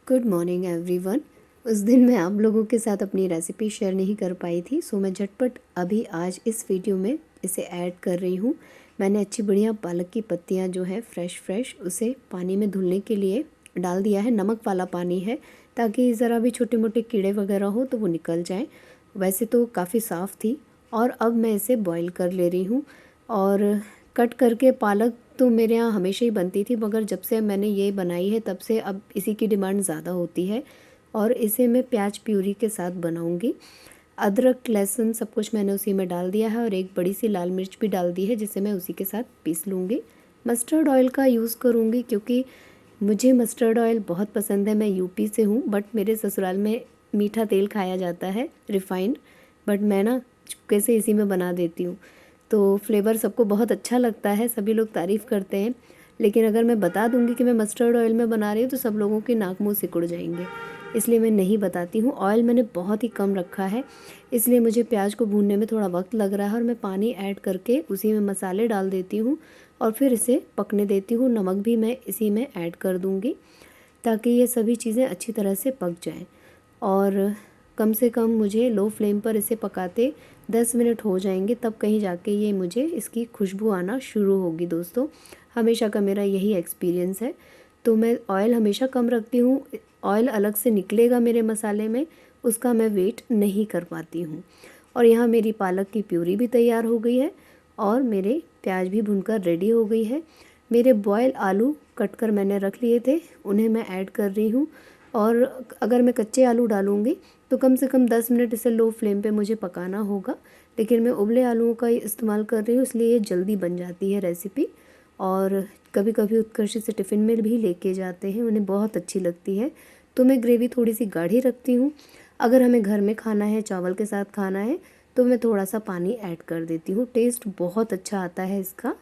Good morning everyone. उस दिन मैं आप लोगों के साथ अपनी रेसिपी शेयर नहीं कर पाई थी, सो मैं झटपट अभी आज इस वीडियो में इसे ऐड कर रही हूँ। मैंने अच्छी बढ़िया पालक की पत्तियाँ जो है फ्रेश उसे पानी में धुलने के लिए डाल दिया है। नमक वाला पानी है ताकि ज़रा भी छोटे मोटे कीड़े वगैरह हो तो वो निकल जाएँ। वैसे तो काफ़ी साफ़ थी और अब मैं इसे बॉईल कर ले रही हूँ। और कट करके पालक तो मेरे यहाँ हमेशा ही बनती थी, मगर जब से मैंने ये बनाई है तब से अब इसी की डिमांड ज़्यादा होती है और इसे मैं प्याज प्यूरी के साथ बनाऊंगी। अदरक लहसुन सब कुछ मैंने उसी में डाल दिया है और एक बड़ी सी लाल मिर्च भी डाल दी है जिसे मैं उसी के साथ पीस लूँगी। मस्टर्ड ऑयल का यूज़ करूँगी क्योंकि मुझे मस्टर्ड ऑयल बहुत पसंद है। मैं यूपी से हूँ बट मेरे ससुराल में मीठा तेल खाया जाता है रिफ़ाइंड, बट मैं ना चुपके से इसी में बना देती हूँ तो फ्लेवर सबको बहुत अच्छा लगता है, सभी लोग तारीफ़ करते हैं। लेकिन अगर मैं बता दूंगी कि मैं मस्टर्ड ऑयल में बना रही हूँ तो सब लोगों के नाक मुंह सिकुड़ जाएंगे, इसलिए मैं नहीं बताती हूँ। ऑयल मैंने बहुत ही कम रखा है, इसलिए मुझे प्याज को भूनने में थोड़ा वक्त लग रहा है और मैं पानी ऐड करके उसी में मसाले डाल देती हूँ और फिर इसे पकने देती हूँ। नमक भी मैं इसी में ऐड कर दूँगी ताकि ये सभी चीज़ें अच्छी तरह से पक जाएं। और कम से कम मुझे लो फ्लेम पर इसे पकाते 10 मिनट हो जाएंगे, तब कहीं जाके ये मुझे इसकी खुशबू आना शुरू होगी। दोस्तों, हमेशा का मेरा यही एक्सपीरियंस है, तो मैं ऑयल हमेशा कम रखती हूँ। ऑयल अलग से निकलेगा मेरे मसाले में, उसका मैं वेट नहीं कर पाती हूँ। और यहाँ मेरी पालक की प्यूरी भी तैयार हो गई है और मेरे प्याज भी भुनकर रेडी हो गई है। मेरे बॉयल आलू कट कर मैंने रख लिए थे, उन्हें मैं ऐड कर रही हूँ। और अगर मैं कच्चे आलू डालूँगी तो कम से कम 10 मिनट इसे लो फ्लेम पे मुझे पकाना होगा, लेकिन मैं उबले आलूओं का ही इस्तेमाल कर रही हूँ इसलिए ये जल्दी बन जाती है रेसिपी। और कभी कभी उत्कर्ष से टिफ़िन में भी लेके जाते हैं, उन्हें बहुत अच्छी लगती है। तो मैं ग्रेवी थोड़ी सी गाढ़ी रखती हूँ। अगर हमें घर में खाना है, चावल के साथ खाना है, तो मैं थोड़ा सा पानी ऐड कर देती हूँ। टेस्ट बहुत अच्छा आता है इसका।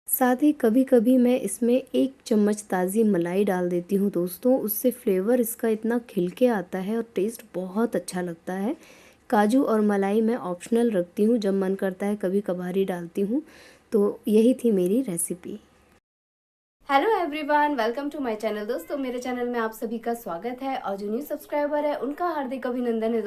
साथ ही कभी कभी मैं इसमें 1 चम्मच ताज़ी मलाई डाल देती हूँ दोस्तों, उससे फ्लेवर इसका इतना खिल के आता है और टेस्ट बहुत अच्छा लगता है। काजू और मलाई मैं ऑप्शनल रखती हूँ, जब मन करता है कभी कभार ही डालती हूँ। तो यही थी मेरी recipe. Hello everyone, welcome to my channel. दोस्तों, मेरे चैनल में आप सभी का स्वागत है और जो न्यू सब्सक्राइबर है उनका हार्दिक अभिनंदन है।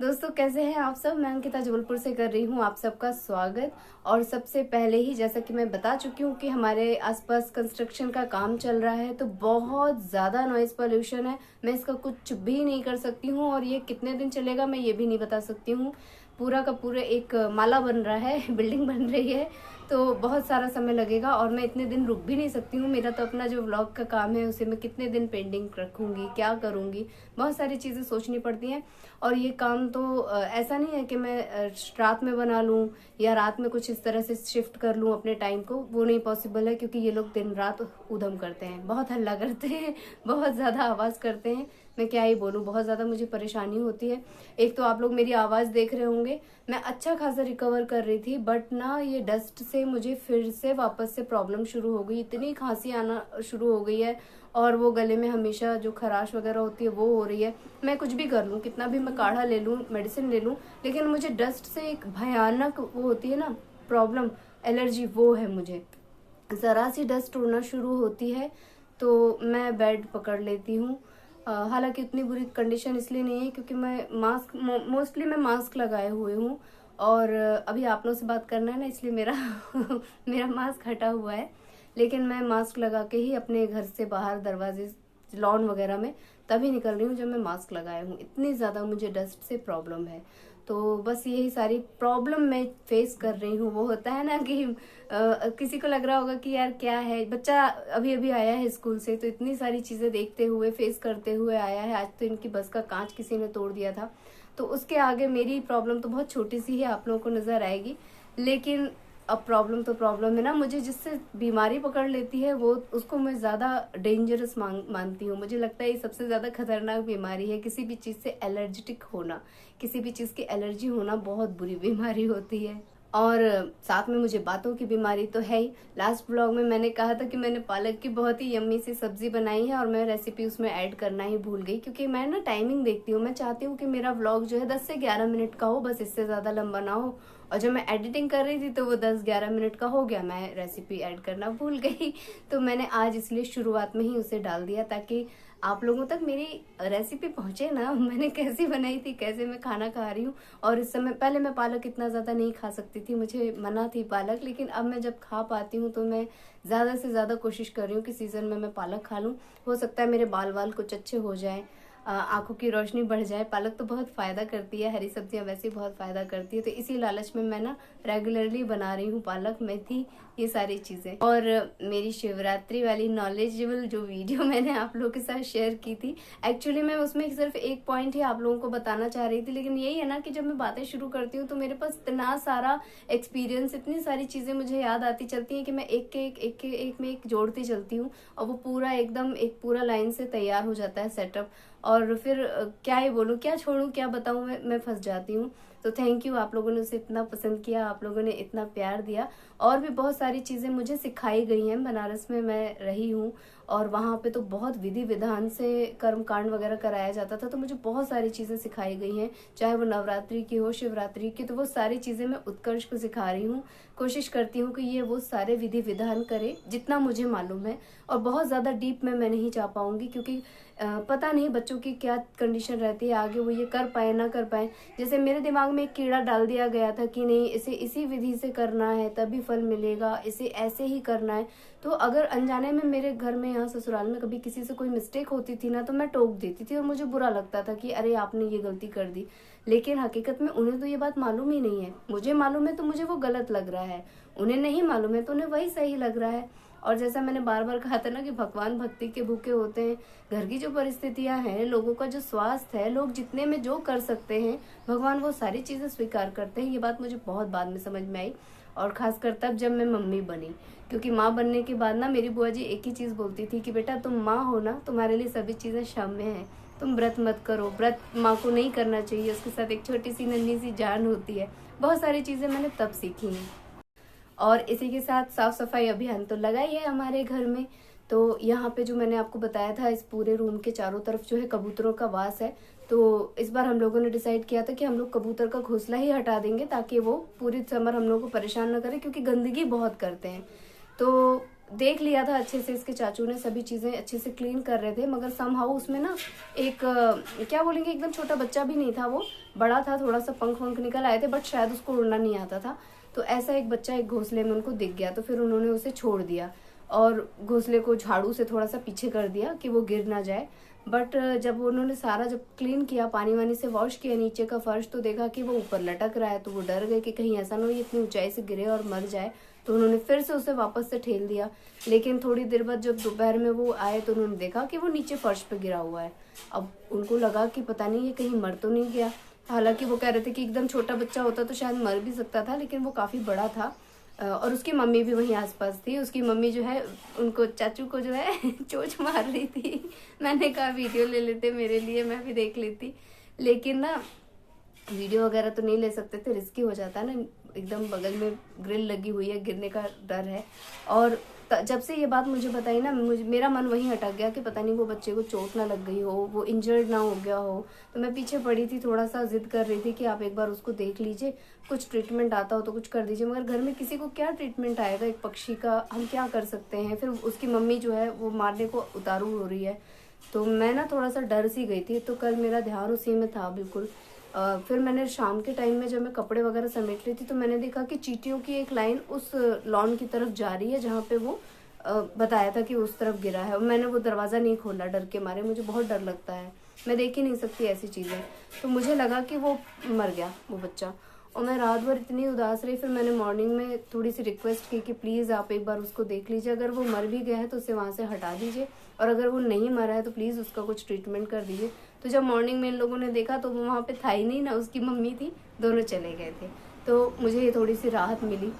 दोस्तों कैसे हैं आप सब? मैं अंकिता जबलपुर से कर रही हूं आप सबका स्वागत। और सबसे पहले ही, जैसा कि मैं बता चुकी हूं कि हमारे आसपास कंस्ट्रक्शन का काम चल रहा है तो बहुत ज़्यादा नॉइज़ पोल्यूशन है। मैं इसका कुछ भी नहीं कर सकती हूं और ये कितने दिन चलेगा मैं ये भी नहीं बता सकती हूँ। पूरा का पूरा एक माला बन रहा है, बिल्डिंग बन रही है, तो बहुत सारा समय लगेगा और मैं इतने दिन रुक भी नहीं सकती हूँ। मेरा तो अपना जो व्लॉग का काम है उसे मैं कितने दिन पेंडिंग रखूँगी, क्या करूँगी, बहुत सारी चीज़ें सोचनी पड़ती हैं। और ये काम तो ऐसा नहीं है कि मैं रात में बना लूँ या रात में कुछ इस तरह से शिफ्ट कर लूँ अपने टाइम को, वो नहीं पॉसिबल है क्योंकि ये लोग दिन रात उधम करते हैं, बहुत हल्ला करते हैं, बहुत ज़्यादा आवाज़ करते हैं। मैं क्या ही बोलूँ, बहुत ज़्यादा मुझे परेशानी होती है। एक तो आप लोग मेरी आवाज़ देख रहे होंगे, मैं अच्छा खासा रिकवर कर रही थी, बट ना ये डस्ट से मुझे फिर से वापस से प्रॉब्लम शुरू हो गई, इतनी खांसी आना शुरू हो गई है और वो गले में हमेशा जो खराश वगैरह होती है वो हो रही है। मैं कुछ भी कर लूँ, कितना भी मैं काढ़ा ले लूँ, मेडिसिन ले लूँ, लेकिन मुझे डस्ट से एक भयानक वो होती है ना प्रॉब्लम, एलर्जी, वो है मुझे। ज़रा सी डस्ट उड़ना शुरू होती है तो मैं बेड पकड़ लेती हूँ। हालांकि उतनी बुरी कंडीशन इसलिए नहीं है क्योंकि मैं मास्क, मोस्टली मैं मास्क लगाए हुए हूँ और अभी आप लोगों से बात करना है ना, इसलिए मेरा मेरा मास्क हटा हुआ है। लेकिन मैं मास्क लगा के ही अपने घर से बाहर दरवाजे, लॉन वगैरह में तभी निकल रही हूँ जब मैं मास्क लगाए हूँ। इतनी ज़्यादा मुझे डस्ट से प्रॉब्लम है, तो बस यही सारी प्रॉब्लम मैं फेस कर रही हूँ। वो होता है ना कि किसी को लग रहा होगा कि यार क्या है, बच्चा अभी अभी आया है स्कूल से तो इतनी सारी चीज़ें देखते हुए, फेस करते हुए आया है। आज तो इनकी बस का कांच किसी ने तोड़ दिया था, तो उसके आगे मेरी प्रॉब्लम तो बहुत छोटी सी है, आप लोगों को नज़र आएगी। लेकिन अब प्रॉब्लम तो प्रॉब्लम है ना, मुझे जिससे बीमारी पकड़ लेती है वो, उसको मैं ज़्यादा डेंजरस मानती हूँ। मुझे लगता है ये सबसे ज़्यादा खतरनाक बीमारी है, किसी भी चीज़ से एलर्जिटिक होना, किसी भी चीज़ की एलर्जी होना बहुत बुरी बीमारी होती है। और साथ में मुझे बातों की बीमारी तो है ही। लास्ट ब्लॉग में मैंने कहा था कि मैंने पालक की बहुत ही यम्मी सी सब्जी बनाई है और मैं रेसिपी उसमें ऐड करना ही भूल गई क्योंकि मैं ना टाइमिंग देखती हूँ। मैं चाहती हूँ कि मेरा व्लॉग जो है 10 से 11 मिनट का हो, बस इससे ज़्यादा लंबा ना हो। और जब मैं एडिटिंग कर रही थी तो वो 10-11 मिनट का हो गया, मैं रेसिपी ऐड करना भूल गई। तो मैंने आज इसलिए शुरुआत में ही उसे डाल दिया ताकि आप लोगों तक मेरी रेसिपी पहुंचे ना, मैंने कैसी बनाई थी, कैसे मैं खाना खा रही हूँ। और इस समय पहले मैं पालक इतना ज़्यादा नहीं खा सकती थी, मुझे मना थी पालक, लेकिन अब मैं जब खा पाती हूँ तो मैं ज़्यादा से ज़्यादा कोशिश कर रही हूँ कि सीज़न में मैं पालक खा लूँ। हो सकता है मेरे बाल वाल कुछ अच्छे हो जाएं, आंखों की रोशनी बढ़ जाए। पालक तो बहुत फ़ायदा करती है, हरी सब्जियां वैसे ही बहुत फ़ायदा करती है, तो इसी लालच में मैं ना रेगुलरली बना रही हूँ पालक, मेथी, ये सारी चीज़ें। और मेरी शिवरात्रि वाली नॉलेजेबल जो वीडियो मैंने आप लोगों के साथ शेयर की थी, एक्चुअली मैं उसमें सिर्फ एक पॉइंट ही आप लोगों को बताना चाह रही थी, लेकिन यही है ना कि जब मैं बातें शुरू करती हूँ तो मेरे पास इतना सारा एक्सपीरियंस, इतनी सारी चीज़ें मुझे याद आती चलती हैं कि मैं एक में एक जोड़ती चलती हूँ, और वो पूरा एकदम एक पूरा लाइन से तैयार हो जाता है सेटअप। और फिर क्या ही बोलूँ, क्या छोड़ूं, क्या बताऊं, मैं फंस जाती हूँ। तो थैंक यू, आप लोगों ने उसे इतना पसंद किया, आप लोगों ने इतना प्यार दिया। और भी बहुत सारी चीज़ें मुझे सिखाई गई हैं। बनारस में मैं रही हूँ और वहाँ पे तो बहुत विधि विधान से कर्मकांड वगैरह कराया जाता था, तो मुझे बहुत सारी चीज़ें सिखाई गई हैं, चाहे वो नवरात्रि की हो, शिवरात्रि की, तो वो सारी चीज़ें मैं उत्कर्ष को सिखा रही हूँ। कोशिश करती हूँ कि ये वो सारे विधि विधान करे जितना मुझे मालूम है, और बहुत ज़्यादा डीप में मैं नहीं जा पाऊँगी, क्योंकि पता नहीं बच्चों की क्या कंडीशन रहती है आगे, वो ये कर पाए ना कर पाए। जैसे मेरे दिमाग में एक कीड़ा डाल दिया गया था कि नहीं, इसे इसी विधि से करना है तभी फल मिलेगा, इसे ऐसे ही करना है। तो अगर अनजाने में मेरे घर में, यहाँ ससुराल में कभी किसी से कोई मिस्टेक होती थी ना, तो मैं टोक देती थी और मुझे बुरा लगता था कि अरे आपने ये गलती कर दी। लेकिन हकीकत में उन्हें तो ये बात मालूम ही नहीं है, मुझे मालूम है तो मुझे वो गलत लग रहा है, उन्हें नहीं मालूम है तो उन्हें वही सही लग रहा है। और जैसा मैंने बार बार कहा था ना कि भगवान भक्ति के भूखे होते हैं। घर की जो परिस्थितियां हैं, लोगों का जो स्वास्थ्य है, लोग जितने में जो कर सकते हैं, भगवान वो सारी चीजें स्वीकार करते हैं। ये बात मुझे बहुत बाद में समझ में आई, और खासकर तब जब मैं मम्मी बनी। क्योंकि माँ बनने के बाद ना मेरी बुआ जी एक ही चीज बोलती थी कि बेटा तुम माँ हो ना, तुम्हारे लिए सभी चीजें क्षम्य हैं, तुम व्रत मत करो, व्रत माँ को नहीं करना चाहिए, उसके साथ एक छोटी सी नन्ही सी जान होती है। बहुत सारी चीजें मैंने तब सीखी हैं। और इसी के साथ साफ सफाई अभियान तो लगा ही है हमारे घर में। तो यहाँ पे जो मैंने आपको बताया था, इस पूरे रूम के चारों तरफ जो है कबूतरों का वास है। तो इस बार हम लोगों ने डिसाइड किया था कि हम लोग कबूतर का घोंसला ही हटा देंगे, ताकि वो पूरी समर हम लोगों को परेशान न करे, क्योंकि गंदगी बहुत करते हैं। तो देख लिया था अच्छे से, इसके चाचू ने सभी चीजें अच्छे से क्लीन कर रहे थे, मगर समहाउ उसमें ना एक क्या बोलेंगे, एकदम छोटा बच्चा भी नहीं था, वो बड़ा था, थोड़ा सा पंख वंख निकल आए थे, बट शायद उसको उड़ना नहीं आता था। तो ऐसा एक बच्चा एक घोंसले में उनको दिख गया, तो फिर उन्होंने उसे छोड़ दिया और घोंसले को झाड़ू से थोड़ा सा पीछे कर दिया कि वो गिर ना जाए। बट जब उन्होंने सारा जब क्लीन किया, पानी वानी से वॉश किया नीचे का फर्श, तो देखा कि वो ऊपर लटक रहा है। तो वो डर गए कि कहीं ऐसा ना हो ये इतनी ऊंचाई से गिरे और मर जाए। तो उन्होंने फिर से उसे वापस से ठेल दिया। लेकिन थोड़ी देर बाद जब दोपहर में वो आए तो उन्होंने देखा कि वो नीचे फर्श पे गिरा हुआ है। अब उनको लगा कि पता नहीं ये कहीं मर तो नहीं गया। हालांकि वो कह रहे थे कि एकदम छोटा बच्चा होता तो शायद मर भी सकता था, लेकिन वो काफ़ी बड़ा था। और उसकी मम्मी भी वहीं आसपास थी। उसकी मम्मी जो है उनको, चाचू को जो है चोंच मार रही थी। मैंने कहा वीडियो ले लेते मेरे लिए, मैं भी देख लेती, लेकिन ना वीडियो वगैरह तो नहीं ले सकते थे, रिस्की हो जाता है ना, एकदम बगल में ग्रिल लगी हुई है, गिरने का डर है। और जब से ये बात मुझे बताई ना, मेरा मन वहीं अटक गया कि पता नहीं वो बच्चे को चोट ना लग गई हो, वो इंजर्ड ना हो गया हो। तो मैं पीछे पड़ी थी, थोड़ा सा जिद कर रही थी कि आप एक बार उसको देख लीजिए, कुछ ट्रीटमेंट आता हो तो कुछ कर दीजिए। मगर घर में किसी को क्या ट्रीटमेंट आएगा एक पक्षी का, हम क्या कर सकते हैं। फिर उसकी मम्मी जो है वो मारने को उतारू हो रही है। तो मैं ना थोड़ा सा डर सी गई थी। तो कल मेरा ध्यान उसी में था बिल्कुल। फिर मैंने शाम के टाइम में जब मैं कपड़े वगैरह समेट रही थी, तो मैंने देखा कि चींटियों की एक लाइन उस लॉन की तरफ जा रही है जहाँ पे वो बताया था कि उस तरफ गिरा है। और मैंने वो दरवाज़ा नहीं खोला डर के मारे, मुझे बहुत डर लगता है, मैं देख ही नहीं सकती ऐसी चीज़ें। तो मुझे लगा कि वो मर गया वो बच्चा, और मैं रात भर इतनी उदास रही। फिर मैंने मॉर्निंग में थोड़ी सी रिक्वेस्ट की कि प्लीज़ आप एक बार उसको देख लीजिए, अगर वो मर भी गया है तो उसे वहाँ से हटा दीजिए, और अगर वो नहीं मरा है तो प्लीज़ उसका कुछ ट्रीटमेंट कर दीजिए। तो जब मॉर्निंग में इन लोगों ने देखा तो वो वहाँ पे था ही नहीं, ना उसकी मम्मी थी, दोनों चले गए थे। तो मुझे ये थोड़ी सी राहत मिली।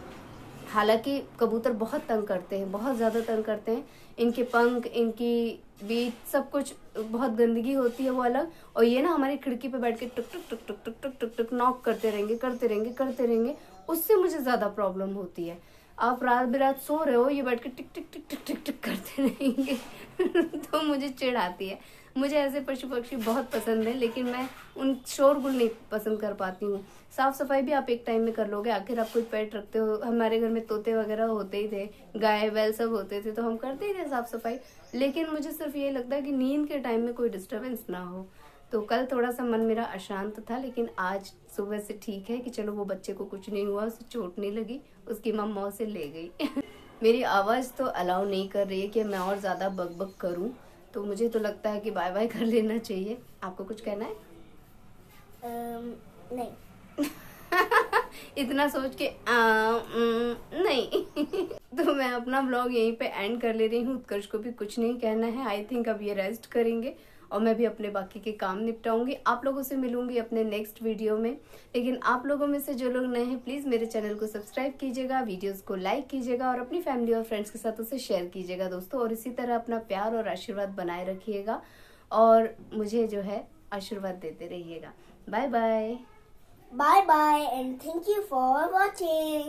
हालांकि कबूतर बहुत तंग करते हैं, बहुत ज़्यादा तंग करते हैं। इनके पंख, इनकी बीट, सब कुछ बहुत गंदगी होती है वो अलग। और ये ना हमारी खिड़की पे बैठ के टुक टुक टुक टुक टुक टुक टुक टुक नॉक करते रहेंगे, करते रहेंगे, करते रहेंगे। उससे मुझे ज़्यादा प्रॉब्लम होती है। आप रात बिरात सो रहे हो, ये बैठ के टिक टिक टिक टिक टिक टिक करते रहेंगे तो मुझे चिढ़ आती है। मुझे ऐसे पशु पक्षी बहुत पसंद है, लेकिन मैं उन शोरगुल नहीं पसंद कर पाती हूँ। साफ सफाई भी आप एक टाइम में कर लोगे, आखिर आप कोई पेट रखते हो। हमारे घर में तोते वगैरह होते ही थे, गाय बैल सब होते थे, तो हम करते ही थे साफ सफाई। लेकिन मुझे सिर्फ ये लगता है कि नींद के टाइम में कोई डिस्टर्बेंस ना हो। तो कल थोड़ा सा मन मेरा अशांत था, लेकिन आज सुबह से ठीक है कि चलो वो बच्चे को कुछ नहीं हुआ, उसे चोट नहीं लगी, उसकी मम्मा उसे ले गई मेरी आवाज़ तो अलाउ नहीं कर रही है कि मैं और ज़्यादा बकबक करूं, तो मुझे तो लगता है कि बाय बाय कर लेना चाहिए। आपको कुछ कहना है? नहीं इतना सोच के नहीं तो मैं अपना ब्लॉग यहीं पे एंड कर ले रही हूँ। उत्कर्ष को भी कुछ नहीं कहना है। आई थिंक अब ये रेस्ट करेंगे और मैं भी अपने बाकी के काम निपटाऊंगी। आप लोगों से मिलूंगी अपने नेक्स्ट वीडियो में। लेकिन आप लोगों में से जो लोग नए हैं, प्लीज मेरे चैनल को सब्सक्राइब कीजिएगा, वीडियोस को लाइक कीजिएगा और अपनी फैमिली और फ्रेंड्स के साथ उसे शेयर कीजिएगा दोस्तों। और इसी तरह अपना प्यार और आशीर्वाद बनाए रखिएगा और मुझे जो है आशीर्वाद देते रहिएगा। Bye bye. bye bye and thank you for watching.